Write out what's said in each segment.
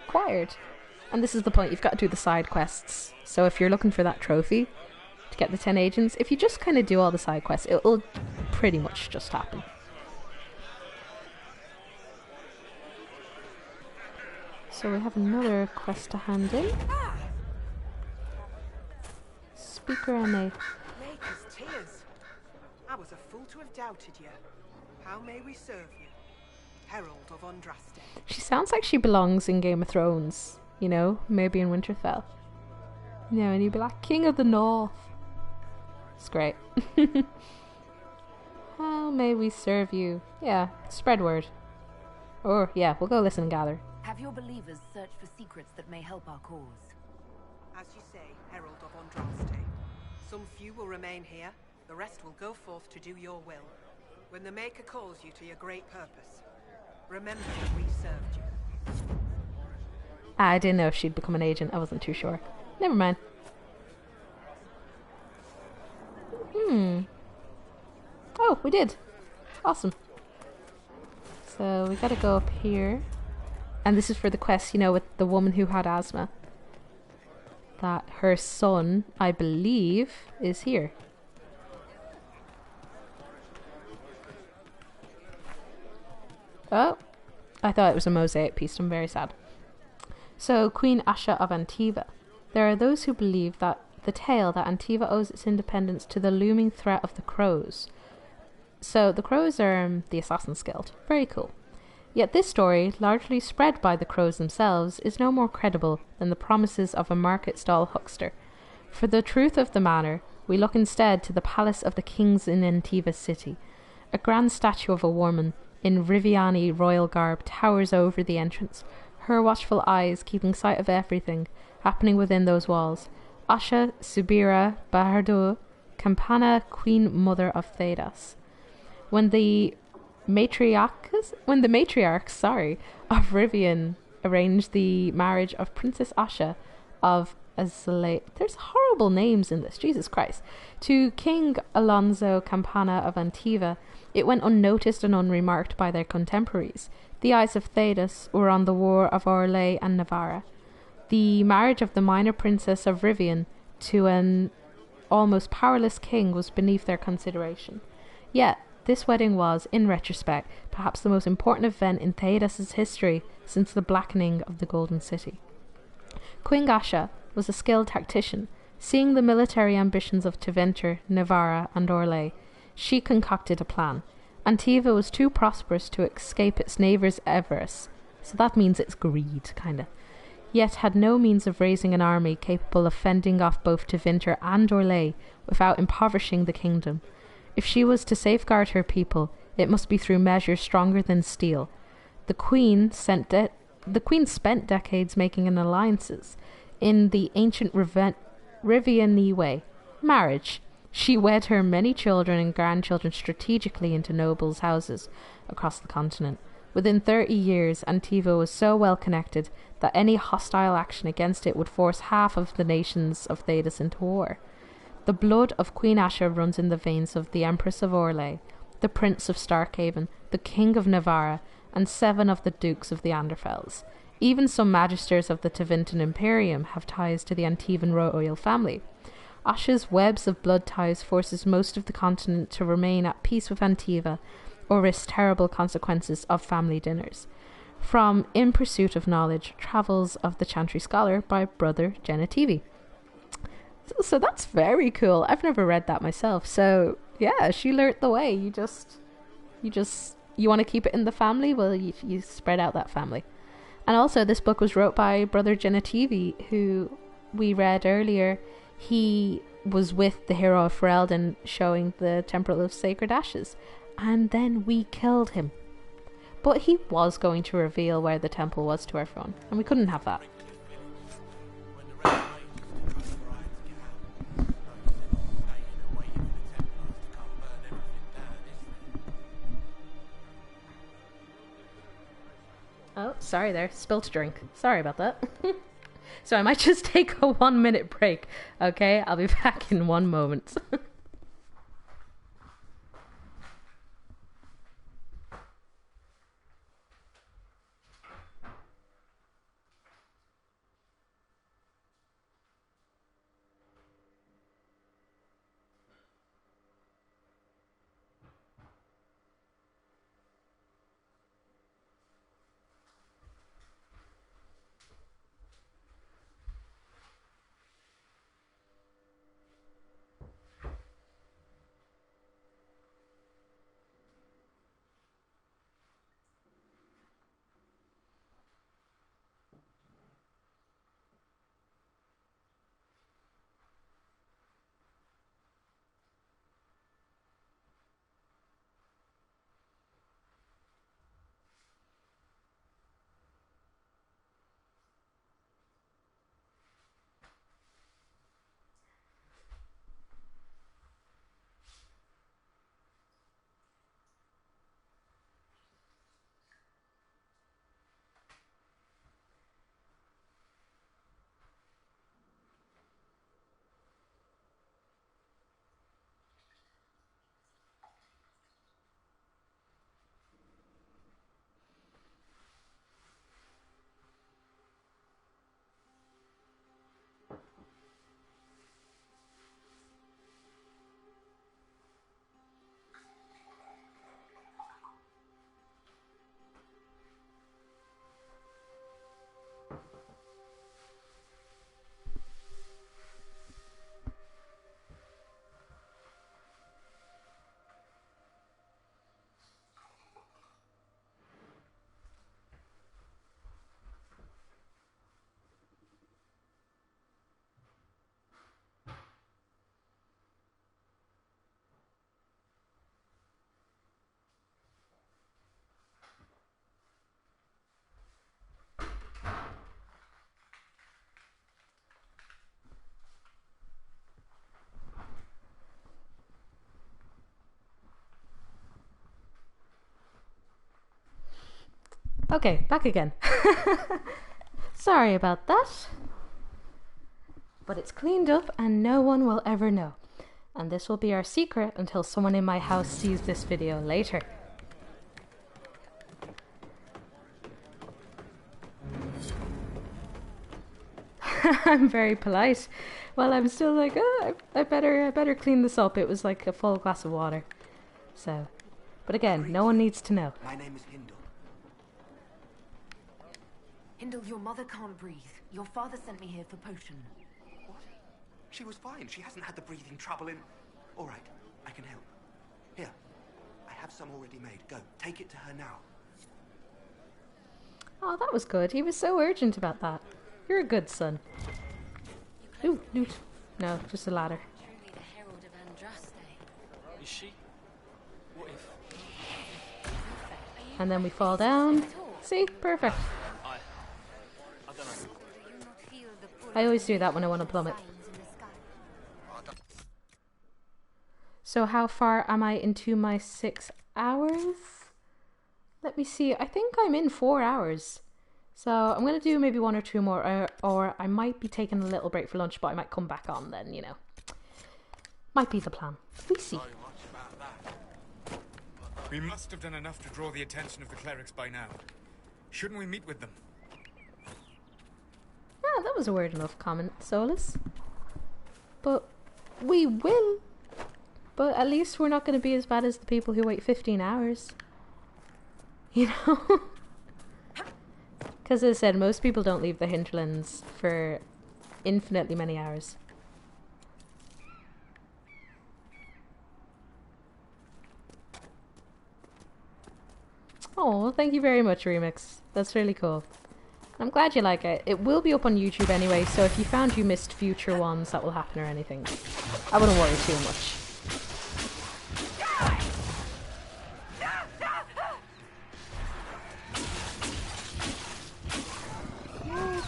required. And this is the point, you've got to do the side quests. So if you're looking for that trophy to get the 10 agents, if you just kind of do all the side quests, it'll pretty much just happen. So we have another quest to hand in. Speaker MA. Maker's tears. I was a fool to have doubted you. How may we serve you? Herald of Andraste. She sounds like she belongs in Game of Thrones, you know, maybe in Winterfell. You know, and you'd be like, King of the North. It's great. How may we serve you? Yeah, spread word. Or, yeah, we'll go listen and gather. Have your believers searched for secrets that may help our cause? As you say, Herald of Andraste. Some few will remain here, the rest will go forth to do your will. When the Maker calls you to your great purpose, remember that we served you. I didn't know if she'd become an agent, I wasn't too sure. Never mind. Oh, we did. Awesome. So we gotta go up here. And this is for the quest, you know, with the woman who had asthma. That her son, I believe, is here. Oh, I thought it was a mosaic piece. I'm very sad. So, Queen Asha of Antiva. There are those who believe that the tale that Antiva owes its independence to the looming threat of the Crows. So, the Crows are the Assassin's Guild. Very cool. Yet this story, largely spread by the Crows themselves, is no more credible than the promises of a market stall huckster. For the truth of the matter, we look instead to the palace of the kings in Antiva city. A grand statue of a woman in Riviani royal garb towers over the entrance, her watchful eyes keeping sight of everything happening within those walls. Asha Subira Bahardur, Campana, Queen Mother of Thedas. When the matriarchs of Rivian arranged the marriage of Princess Asha of Azalea, there's horrible names in this, Jesus Christ, to King Alonso Campana of Antiva, it went unnoticed and unremarked by their contemporaries. The eyes of Thedas were on the war of Orlais and Navarra. The marriage of the minor princess of Rivian to an almost powerless king was beneath their consideration. Yet, this wedding was, in retrospect, perhaps the most important event in Thedas' history since the blackening of the Golden City. Queen Asha was a skilled tactician. Seeing the military ambitions of Tevinter, Navarra, and Orlais, she concocted a plan. Antiva was too prosperous to escape its neighbour's avarice, so that means it's greed, kinda, yet had no means of raising an army capable of fending off both Tevinter and Orlais without impoverishing the kingdom. If she was to safeguard her people, it must be through measures stronger than steel. The Queen spent decades making an alliances in the ancient Riviani way, marriage. She wed her many children and grandchildren strategically into nobles' houses across the continent. Within 30 years, Antiva was so well connected that any hostile action against it would force half of the nations of Thedas into war. The blood of Queen Asha runs in the veins of the Empress of Orlais, the Prince of Starkhaven, the King of Navarra, and 7 of the Dukes of the Anderfells. Even some magisters of the Tevinter Imperium have ties to the Antivan royal family. Asha's webs of blood ties forces most of the continent to remain at peace with Antiva or risk terrible consequences of family dinners. From In Pursuit of Knowledge, Travels of the Chantry Scholar by Brother Genetivi. So that's very cool. I've never read that myself. So yeah, she learnt the way. You want to keep it in the family? Well, you spread out that family. And also this book was wrote by Brother Genetivi, who we read earlier. He was with the hero of Ferelden showing the Temple of Sacred Ashes, and then we killed him. But he was going to reveal where the temple was to everyone, and we couldn't have that. Oh, sorry there, spilt a drink. Sorry about that. So I might just take a 1-minute break, okay? I'll be back in 1 moment. Okay, back again. Sorry about that. But it's cleaned up and no one will ever know. And this will be our secret until someone in my house sees this video later. I'm very polite. Well, I'm still like, oh, I better clean this up. It was like a full glass of water. So, but again, no one needs to know. My name is Hindle. Hindle, your mother can't breathe. Your father sent me here for potion. What? She was fine. She hasn't had the breathing trouble in... All right, I can help. Here, I have some already made. Go, take it to her now. Oh, that was good. He was so urgent about that. You're a good son. Ooh, loot. No, just a ladder. Truly the herald of Andraste. Is she? What if? And then we fall down. See? Perfect. I don't know. Do you not feel the pull I always do that when I want to plummet. signs in the sky? So how far am I into my 6 hours? Let me see. I think I'm in 4 hours. So I'm going to do maybe 1 or 2 more, or I might be taking a little break for lunch, but I might come back on then, you know. Might be the plan. We see. We must have done enough to draw the attention of the clerics by now. Shouldn't we meet with them? Ah, that was a weird enough comment, Solus. But we will. But at least we're not going to be as bad as the people who wait 15 hours. You know? Because as I said, most people don't leave the hinterlands for infinitely many hours. Oh, well, thank you very much, Remix. That's really cool. I'm glad you like it. It will be up on YouTube anyway, so if you found you missed future ones that will happen or anything, I wouldn't worry too much.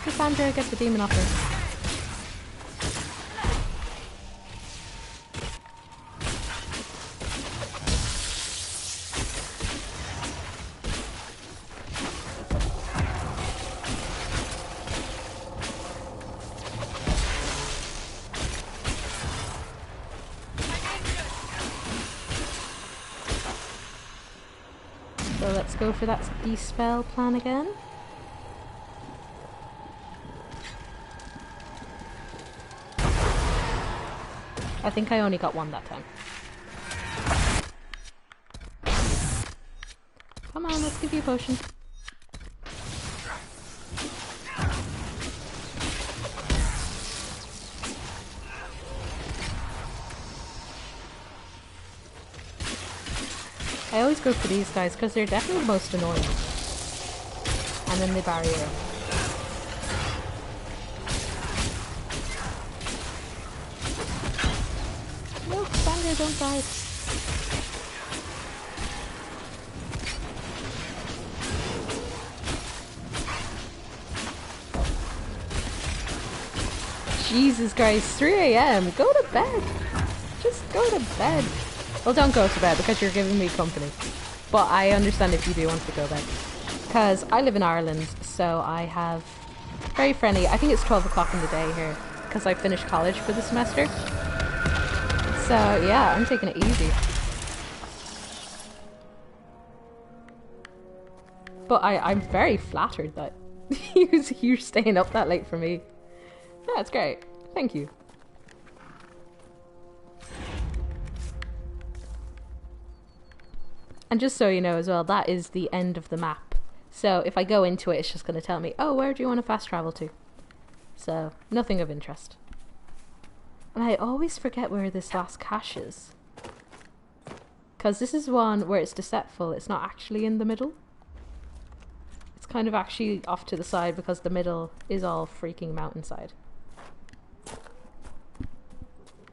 Cassandra, get the demon off her. So let's go for that de-spell plan again. I think I only got 1 that time. Come on, let's give you a potion. I always go for these guys because they're definitely the most annoying. And then the barrier. No, Sandra, don't die. Jesus Christ, 3 AM. Go to bed. Just go to bed. Well, don't go to bed because you're giving me company. But I understand if you do want to go to bed. Because I live in Ireland, so I have very friendly. I think it's 12 o'clock in the day here because I finished college for the semester. So yeah, I'm taking it easy. But I'm very flattered that you're staying up that late for me. Yeah, it's great. Thank you. And just so you know as well, that is the end of the map. So if I go into it, it's just going to tell me, oh, where do you want to fast travel to? So, nothing of interest. And I always forget where this last cache is. Because this is one where it's deceitful. It's not actually in the middle. It's kind of actually off to the side because the middle is all freaking mountainside.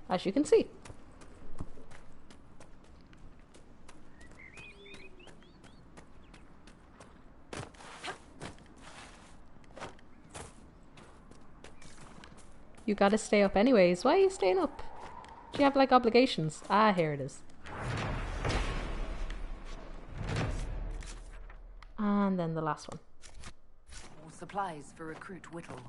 As you can see. You gotta stay up anyways. Why are you staying up? Do you have like obligations? Ah, here it is. And then the last one. All supplies for Recruit Whittle.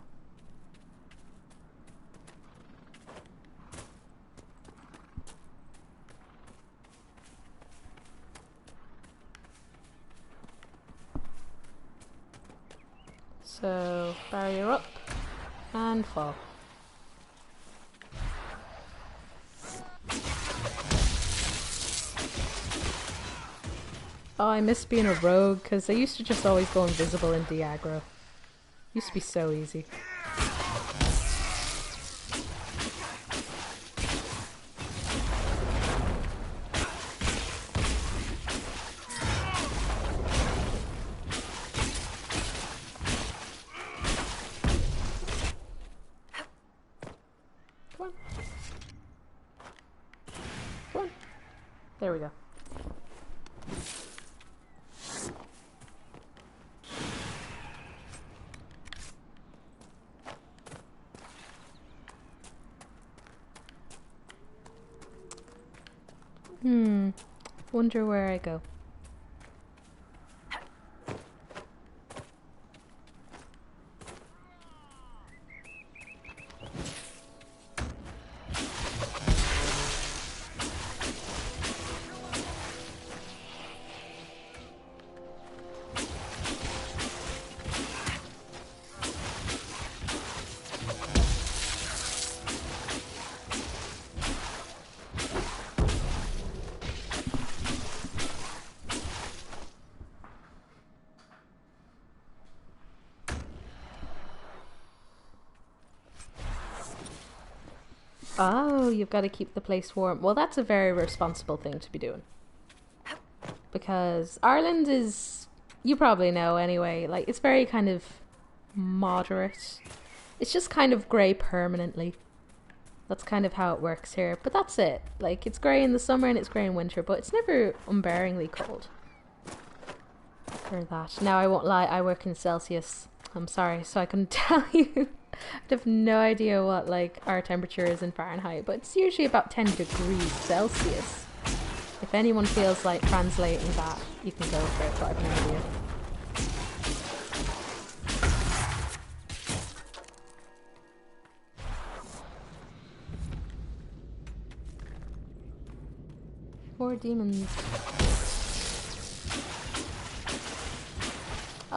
So, barrier up and fall. Oh, I miss being a rogue because I used to just always go invisible in de-aggro. Used to be so easy. Come on. Come on. There we go. Wonder where I go. Oh, you've got to keep the place warm. Well, that's a very responsible thing to be doing. Because Ireland is, you probably know anyway, like, it's very kind of moderate. It's just kind of grey permanently. That's kind of how it works here. But that's it. Like, it's grey in the summer and it's grey in winter, but it's never unbearingly cold. For that. Now, I won't lie, I work in Celsius. I'm sorry, so I couldn't tell you. I have no idea what like our temperature is in Fahrenheit, but it's usually about 10 degrees Celsius. If anyone feels like translating that, you can go for it, but I have no idea. Four demons.